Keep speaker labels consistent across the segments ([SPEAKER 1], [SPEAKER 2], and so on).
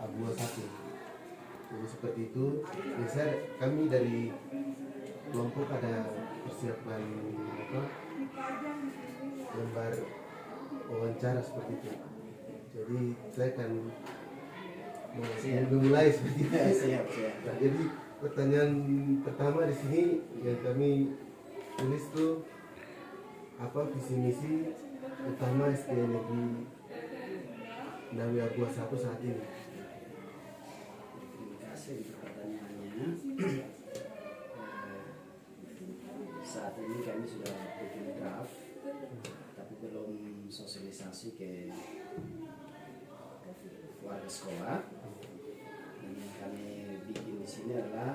[SPEAKER 1] Abu satu. Jadi seperti itu. Biasa kami dari kelompok ada persiapan lembar wawancara seperti itu. Jadi saya akan memulai seperti itu.
[SPEAKER 2] Siap.
[SPEAKER 1] Nah, jadi pertanyaan pertama di sini yang kami tulis tuh apa visi misi utama SD Negeri Nawi Abu satu saat ini.
[SPEAKER 2] Terima kasih untuk pertanyaannya. Saat ini kami sudah bikin draft, tapi belum sosialisasi ke warga sekolah. Dan yang kami bikin di sini adalah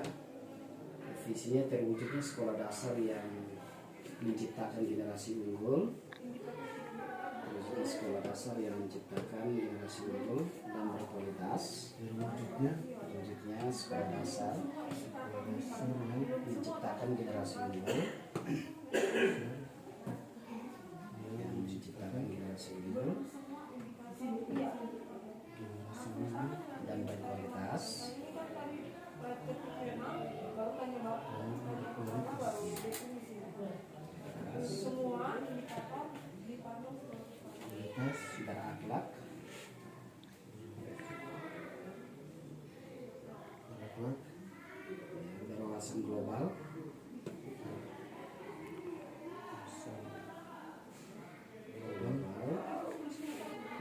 [SPEAKER 2] visinya terwujudnya sekolah dasar yang menciptakan generasi unggul, terwujudnya sekolah dasar yang menciptakan generasi unggul dan berkualitas. Wujudnya sekolah dasar yang menciptakan generasi unggul dan berkualitas. Berakhlak, berwawasan global,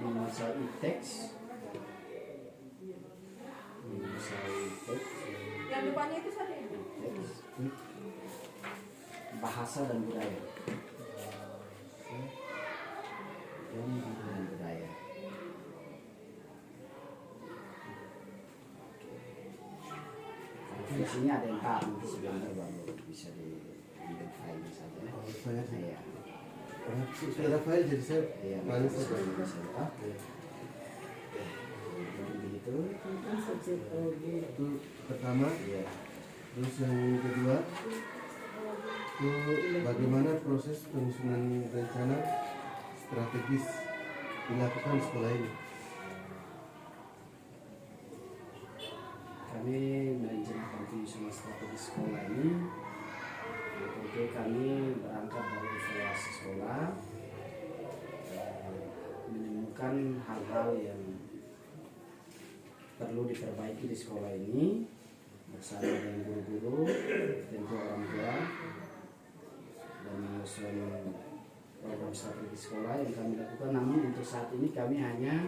[SPEAKER 2] menguasai teks,
[SPEAKER 3] yang depannya itu saja
[SPEAKER 2] bahasa dan budaya. Di sini ada yang tahu sebentar baru bisa di-identify saja.
[SPEAKER 1] Iya. Sudah file jadi saya
[SPEAKER 2] Manis saja. Begitu.
[SPEAKER 1] itu pertama. Terus yang kedua itu bagaimana proses penyusunan rencana strategis dilakukan di sekolah ini.
[SPEAKER 2] Kami merencanakan penyusunan strategi sekolah ini. Tentu kami berangkat dari evaluasi sekolah, menemukan hal-hal yang perlu diperbaiki di sekolah ini bersama dengan guru-guru, tentu orang tua, dan menyusun program strategi sekolah yang kami lakukan. Namun untuk saat ini kami hanya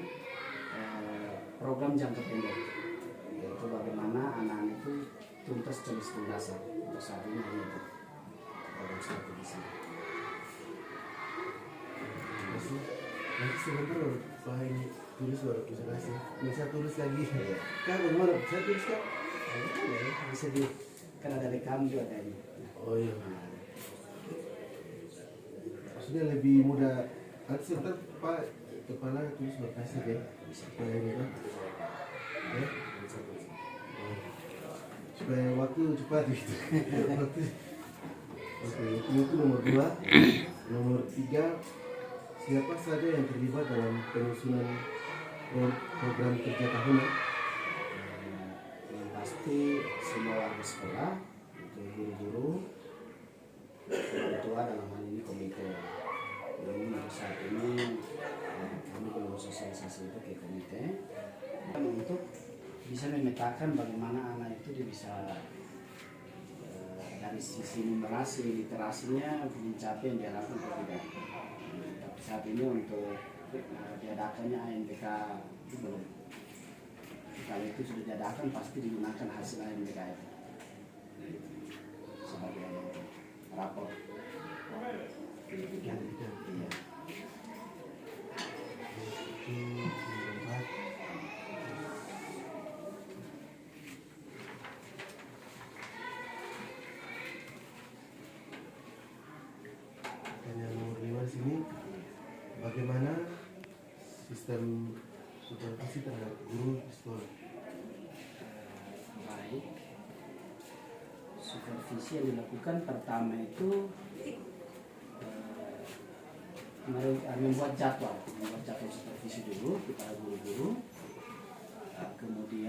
[SPEAKER 2] program jangka pendek, yaitu bagaimana anak-anak itu tuntas tulis dasar. Untuk saat ini hanya itu program strategi.
[SPEAKER 1] Nanti sebentar Pak ini tulis baru bisa kasih. Bisa tulis lagi. Kak bagaimana? Saya tulis Kak?
[SPEAKER 2] Bisa di kan ada rekam juga tadi.
[SPEAKER 1] Oh iya. Maksudnya lebih mudah. Nanti sebentar Pak kepala tulis baru kasih ya. Supaya ini kan. Ya. Supaya waktu cepat gitu. Oke, itu nomor 2. Nomor 3, siapa saja yang terlibat dalam penyusunan program kerja tahunan?
[SPEAKER 2] Yang pasti semua warga sekolah, itu guru-guru, orang tua, dalam hal ini komite. Namun untuk saat ini kami belum sosialisasi itu ke komite untuk bisa memetakan bagaimana anak itu dia bisa dari sisi numerasi literasinya mencapai yang diharapkan atau tidak. Tapi saat ini untuk diadakannya ANBK itu belum. Kalau itu sudah diadakan pasti digunakan hasil ANBK itu sebagai rapor. Iya.
[SPEAKER 1] Sini bagaimana sistem supervisi terhadap guru di sekolah?
[SPEAKER 2] Baik, supervisi yang dilakukan pertama itu membuat jadwal supervisi dulu kepada guru-guru.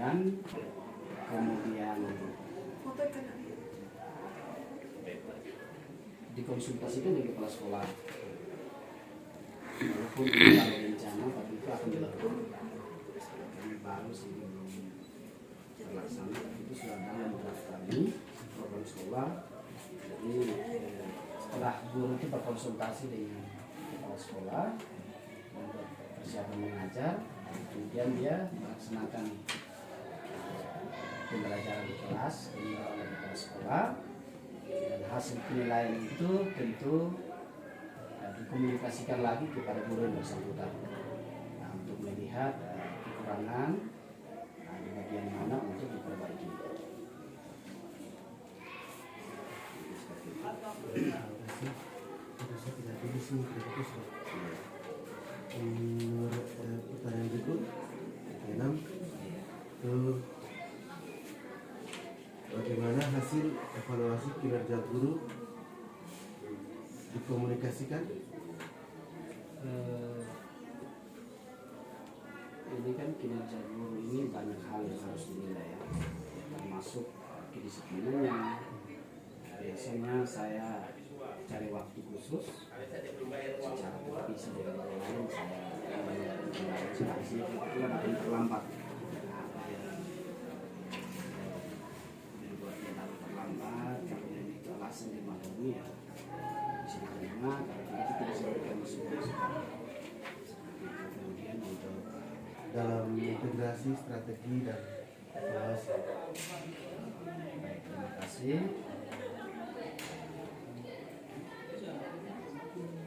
[SPEAKER 2] pendampingan, kemudian dikonsultasikan dengan kepala sekolah. Walaupun tidak ada rencana, tapi itu akan dilakukan. Kami baru sih belum terlaksana, tapi itu sudah dalam draft kami program sekolah. Jadi setelah guru itu berkonsultasi dengan kepala sekolah untuk persiapan mengajar, kemudian dia melaksanakan pembelajaran di kelas oleh kepala sekolah, dan hasil penilaian itu tentu dikomunikasikan lagi kepada guru yang bersangkutan untuk melihat kekurangan di bagian mana untuk diperbaiki.
[SPEAKER 1] Nomor pertanyaan berikut 6 itu bagaimana hasil evaluasi kinerja guru dikomunikasikan?
[SPEAKER 2] Ini kan kinerja guru ini banyak hal yang harus dinilai ya, termasuk kedisiplinannya. Biasanya saya cari waktu khusus secara terpisah dari yang lain. Saya kebetulan ada yang terlambat, membuat dia terlambat, kemudian itu alasan dimaklumi ya, bisa diterima karena kita tidak sebutkan masukan. Kemudian untuk
[SPEAKER 1] Dalam integrasi strategi dan evaluasi.
[SPEAKER 2] baik, terima kasih.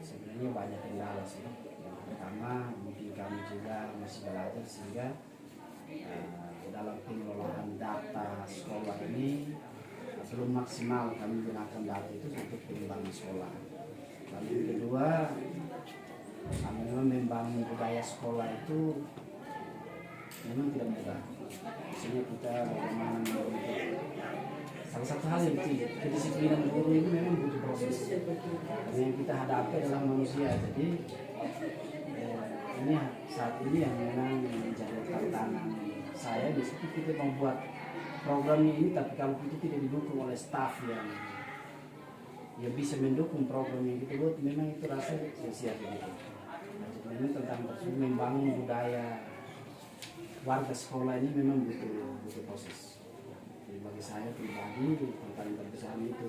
[SPEAKER 2] Sebenarnya banyak kendala sih. Yang pertama mungkin kami juga masih belajar sehingga dalam pengelolaan data sekolah ini belum maksimal kami gunakan data itu untuk pengembangan sekolah. Lalu yang kedua, kami membangun budaya sekolah itu memang tidak mudah. Misalnya kita bagaimana membentuk salah satu hal yang penting, kedisiplinan guru ini memang butuh proses. Karena yang kita hadapi adalah manusia. Jadi ini saat ini yang memang menjadi tantangan saya. Di situ kita membuat program ini, tapi kalau kita tidak didukung oleh staf yang bisa mendukung program yang kita buat, memang itu rasanya sia-sia gitu. Jadi memang tentang membangun budaya warga sekolah ini memang butuh proses. Jadi bagi saya pribadi tantangan terbesar itu.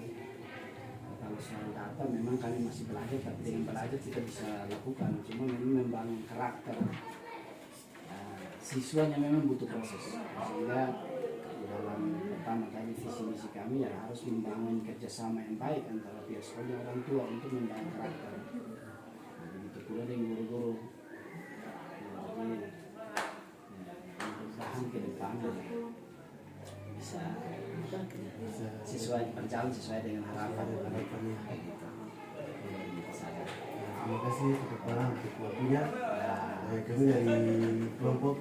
[SPEAKER 2] Kalau soal data memang kami masih belajar, tapi dengan belajar kita bisa lakukan. Cuma memang membangun karakter siswanya memang butuh proses. Sehingga dalam pertama kali visi misi kami ya harus membangun kerjasama yang baik antara pihak sekolah dan orang tua untuk membangun karakter. Begitu pula dengan guru-guru. Jadi ke depan bisa sesuai berjalan sesuai dengan harapan.
[SPEAKER 1] Terima kasih kepada waktunya. Kami dari kelompok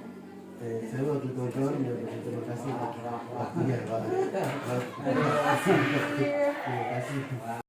[SPEAKER 1] saya waktu kawan-kawan terima kasih waktunya. Terima kasih.